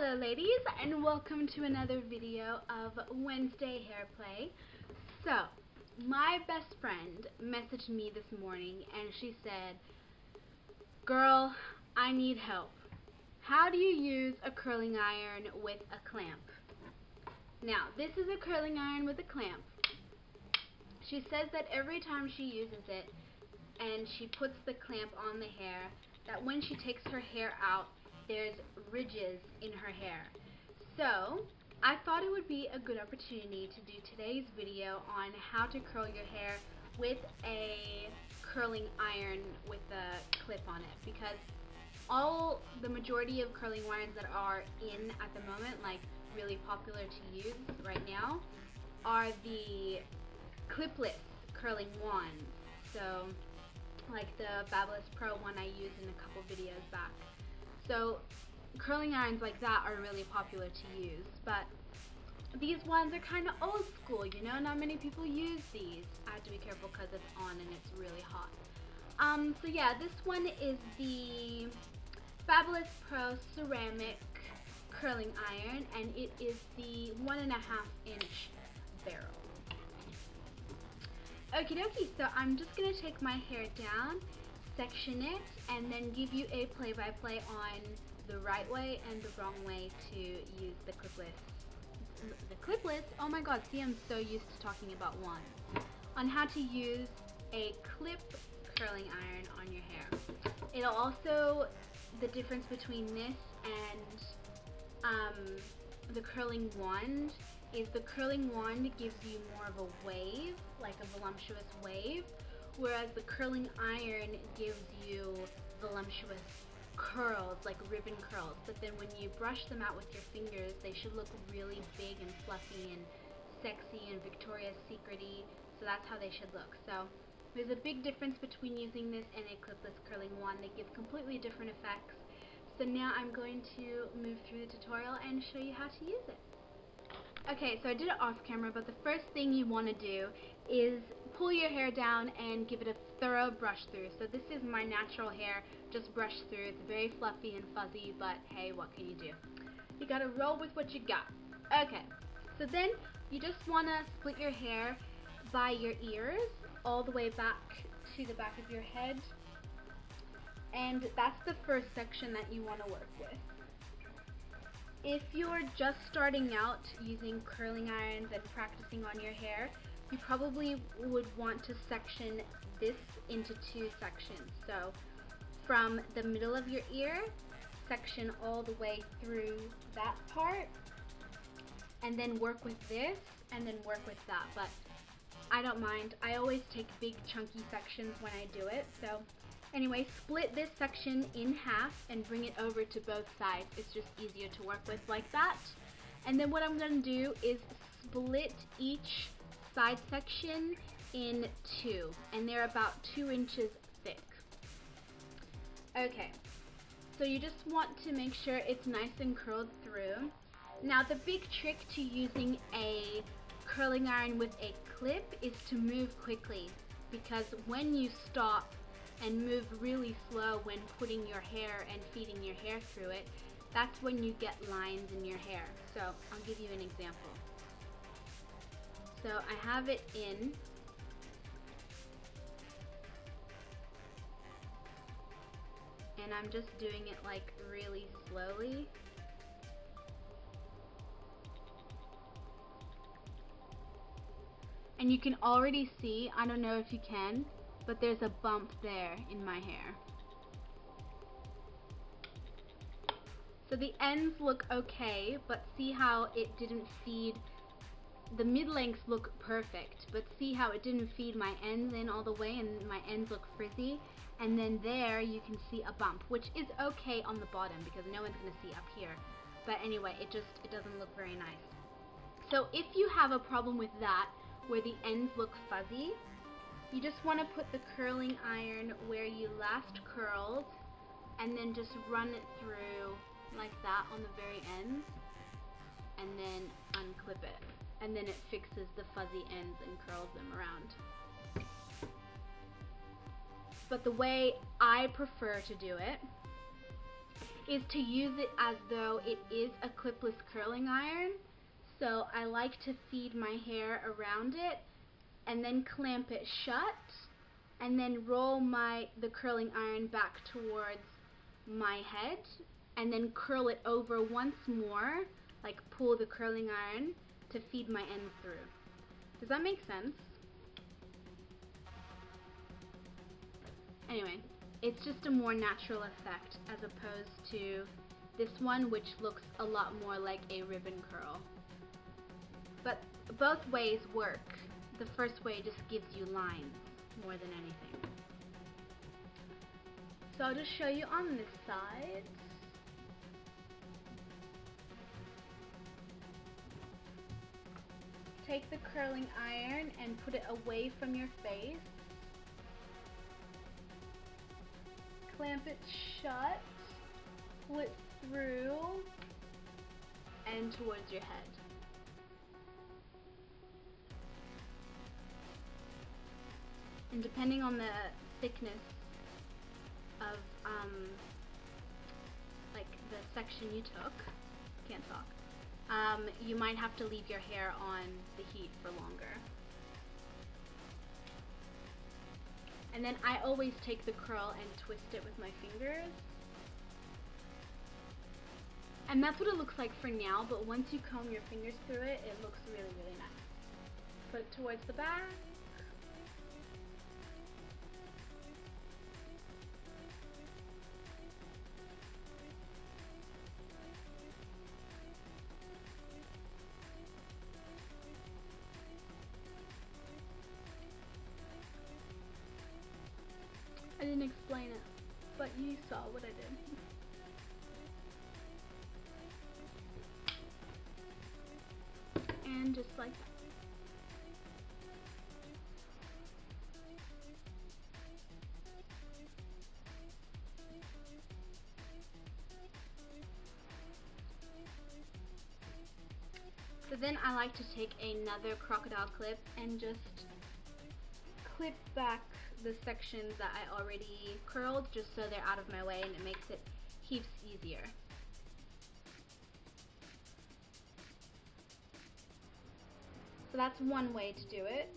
Hello ladies, and welcome to another video of Wednesday Hair Play. So, my best friend messaged me this morning and she said, "Girl, I need help. How do you use a curling iron with a clamp?" Now, this is a curling iron with a clamp. She says that every time she uses it and she puts the clamp on the hair, that when she takes her hair out, there's ridges in her hair. So I thought it would be a good opportunity to do today's video on how to curl your hair with a curling iron with a clip on it, because the majority of curling irons that are in at the moment, like really popular to use right now, are the clipless curling wands. So like the Fabulous Pro one I used in a couple videos back. So curling irons like that are really popular to use, but these ones are kind of old school, you know, not many people use these. I have to be careful because it's on and it's really hot. So yeah, this one is the Fabulous Pro ceramic curling iron, and it is the 1.5 inch barrel. Okie dokie, so I'm just going to take my hair down, section it, and then give you a play-by-play on the right way and the wrong way to use the clipless. The clipless? Oh my god, see, I'm so used to talking about wands. On how to use a clip curling iron on your hair. It'll also, the difference between this and the curling wand is the curling wand gives you more of a wave, like a voluptuous wave, whereas the curling iron gives you voluptuous curls, like ribbon curls. But then when you brush them out with your fingers, they should look really big and fluffy and sexy and Victoria's Secret-y. So that's how they should look. So there's a big difference between using this and a clipless curling wand. They give completely different effects. So now I'm going to move through the tutorial and show you how to use it. Okay, so I did it off camera, but the first thing you want to do is pull your hair down and give it a thorough brush through. So this is my natural hair, just brush through. It's very fluffy and fuzzy, but hey, what can you do? You gotta roll with what you got. Okay, so then you just want to split your hair by your ears all the way back to the back of your head, and that's the first section that you want to work with. If you're just starting out using curling irons and practicing on your hair, you probably would want to section this into two sections. So from the middle of your ear, section all the way through that part, and then work with this, and then work with that. But I don't mind. I always take big chunky sections when I do it. So anyway, split this section in half and bring it over to both sides. It's just easier to work with like that. And then what I'm going to do is split each side section in two, and they're about 2 inches thick. Okay, so you just want to make sure it's nice and curled through. Now the big trick to using a curling iron with a clip is to move quickly, because when you stop and move really slow when putting your hair and feeding your hair through it, that's when you get lines in your hair. So I'll give you an example. So I have it in, and I'm just doing it like really slowly. And you can already see, I don't know if you can, but there's a bump there in my hair. So the ends look okay, but see how it didn't feed, the mid-lengths look perfect, but see how it didn't feed my ends in all the way and my ends look frizzy. And then there you can see a bump, which is okay on the bottom because no one's going to see up here. But anyway, it doesn't look very nice. So if you have a problem with that, where the ends look fuzzy, you just want to put the curling iron where you last curled and then just run it through like that on the very ends, and then unclip it, and then it fixes the fuzzy ends and curls them around. But the way I prefer to do it is to use it as though it is a clipless curling iron. So I like to feed my hair around it and then clamp it shut and then roll the curling iron back towards my head and then curl it over once more, like pull the curling iron to feed my ends through. Does that make sense? Anyway, it's just a more natural effect as opposed to this one, which looks a lot more like a ribbon curl. But both ways work. The first way just gives you lines more than anything. So I'll just show you on this side. Take the curling iron and put it away from your face. Clamp it shut, pull it through, and towards your head. And depending on the thickness of like the section you took, can't talk, you might have to leave your hair on the heat for longer. And then I always take the curl and twist it with my fingers. And that's what it looks like for now, but once you comb your fingers through it, it looks really, really nice. Put it towards the back. I didn't explain it, but you saw what I did. And just like that. So then I like to take another crocodile clip and just clip back the sections that I already curled, just so they're out of my way, and it makes it heaps easier. So that's one way to do it.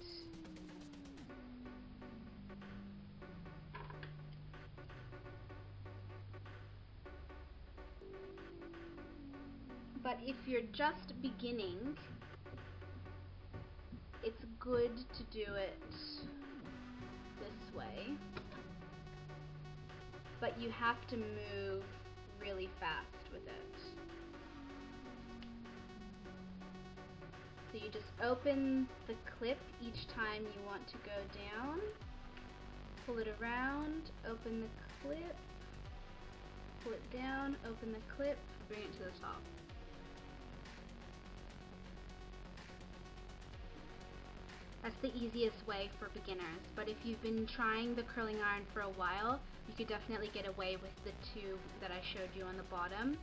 But if you're just beginning, it's good to do it this way, but you have to move really fast with it. So you just open the clip each time you want to go down, pull it around, open the clip, pull it down, open the clip, bring it to the top. That's the easiest way for beginners, but if you've been trying the curling iron for a while, you could definitely get away with the two that I showed you on the bottom,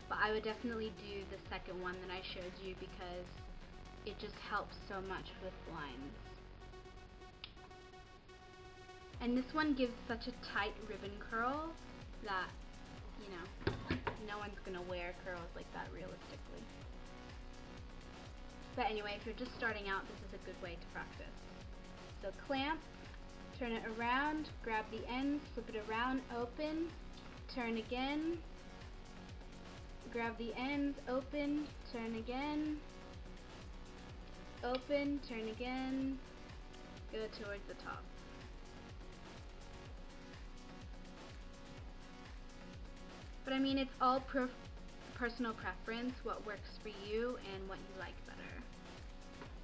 but I would definitely do the second one that I showed you because it just helps so much with lines. And this one gives such a tight ribbon curl that, you know, no one's gonna wear curls like that realistically. But anyway, if you're just starting out, this is a good way to practice. So clamp, turn it around, grab the ends, flip it around, open, turn again, grab the ends, open, turn again, open, turn again, go towards the top. But I mean, it's all personal preference, what works for you and what you like better.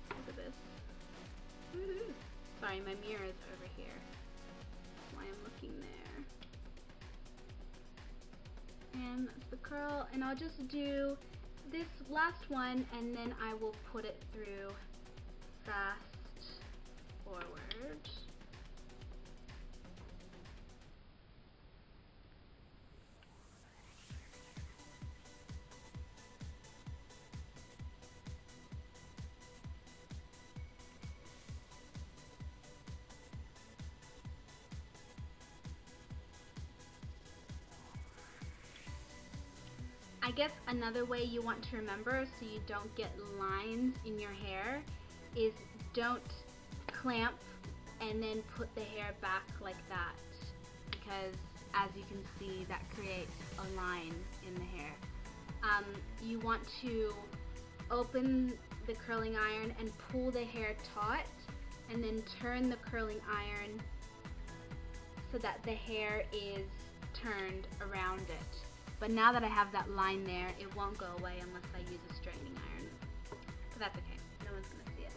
Look at this. Woohoo! Sorry, my mirror is over here. That's why I'm looking there. And that's the curl, and I'll just do this last one and then I will put it through fast forward. I guess another way you want to remember so you don't get lines in your hair is don't clamp and then put the hair back like that, because as you can see that creates a line in the hair. You want to open the curling iron and pull the hair taut and then turn the curling iron so that the hair is turned around it. But now that I have that line there, it won't go away unless I use a straightening iron. But that's okay, no one's gonna see it.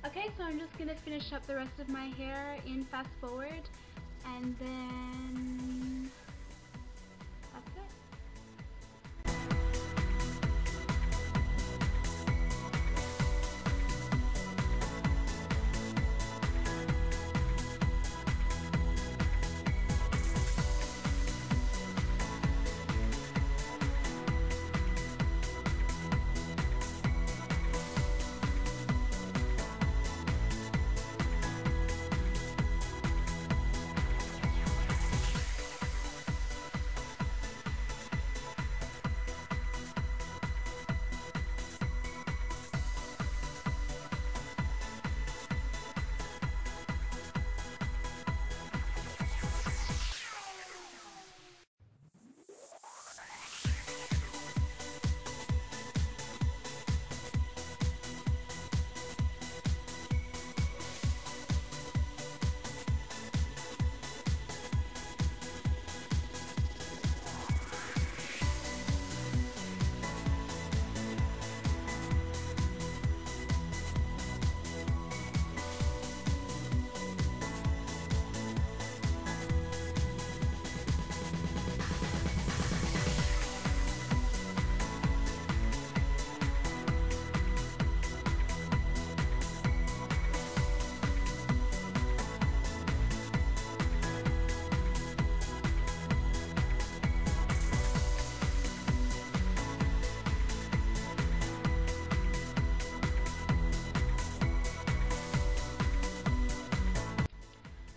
Okay, so I'm just gonna finish up the rest of my hair in fast forward, and then that's it.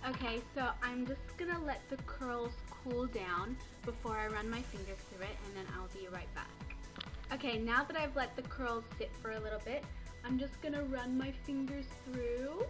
Okay, so I'm just gonna let the curls cool down before I run my fingers through it, and then I'll be right back. Okay, now that I've let the curls sit for a little bit, I'm just gonna run my fingers through.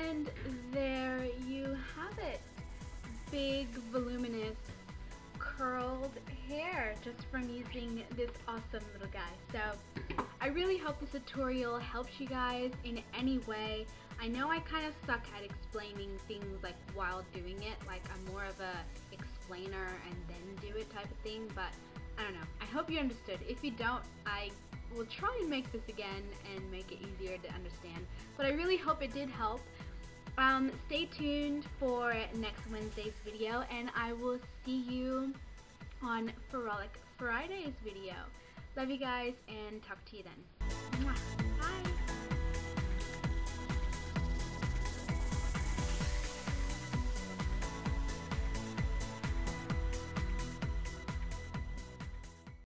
And there you have it. Big, voluminous, curled hair just from using this awesome little guy. So I really hope this tutorial helps you guys in any way. I know I kind of suck at explaining things like while doing it, like I'm more of a explainer and then do it type of thing, but I don't know. I hope you understood. If you don't, I will try and make this again and make it easier to understand, but I really hope it did help. Stay tuned for next Wednesday's video, and I will see you on Frolic Friday's video. Love you guys, and talk to you then. Mwah.